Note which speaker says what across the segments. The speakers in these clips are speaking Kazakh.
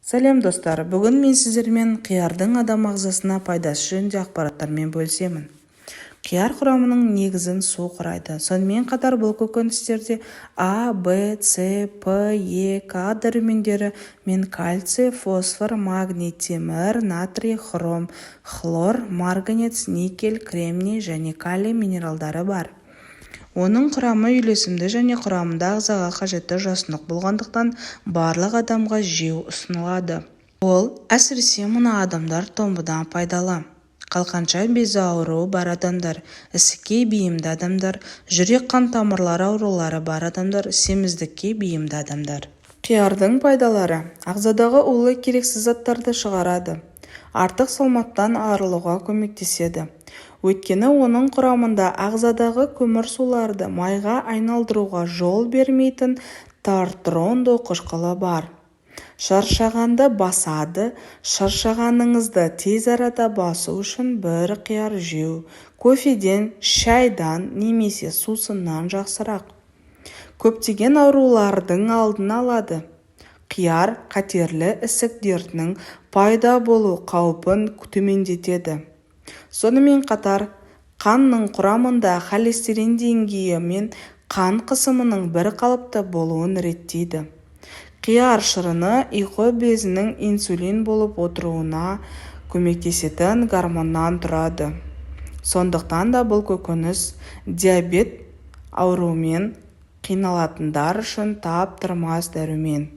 Speaker 1: Сәлем достар, бүгін мен сіздермен қиярдың адам ағзасына пайдасы жөнінде ақпараттармен бөлісемін. Қияр құрамының негізін су құрайды. Сонымен қатар бұл көкөністерде А, Б, С, П, Е, К дәрумендері мен кальций, фосфор, магний, темір, натрий, хром, хлор, марганец, никель, кремний және калий минералдары бар. Оның құрамы үйлесімді және құрамында ағзаға қажетті жасұнық болғандықтан барлық адамға жеу ұсынылады. Ол әсіресе мына адамдар тобына пайдалы: қалқанша безі ауруы бар адамдар, ісікке бейімді адамдар, жүрек-қан тамырлары аурулары бар адамдар, семіздікке бейімді адамдар. Қиярдың пайдалары: ағзадағы улы керексіз заттарды шығарады, артық салмақтан арылуға көмектеседі. Өйткені оның құрамында ағзадағы көмірсуларды майға айналдыруға жол бермейтін тартрондо қышқылы бар. Шаршағанды басады. Шаршағаныңызды тез арада басу үшін бір қияр жеу кофеден, шайдан немесе сусыннан жақсырақ. Көптеген аурулардың алдын алады. Қияр қатерлі ісік дертінің пайда болу қаупін төмендетеді. Сонымен қатар, қанның құрамында холестерин деңгейі мен қан қысымының бір қалыпты болуын реттейді. Қияр шырыны ұйқы безінің инсулин болып отыруына көмектесетін гормоннан тұрады. Сондықтан да бұл көкөніс диабет ауруымен қиналатындар үшін таптырмас дәрумен.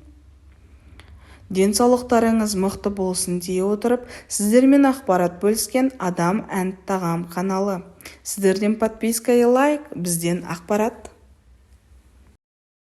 Speaker 1: Денсаулықтарыңыз мықты болсын дей отырып, сіздермен ақпарат бөліскен Адам әнд тағам каналы. Сіздерден подписка и лайк, бізден ақпарат.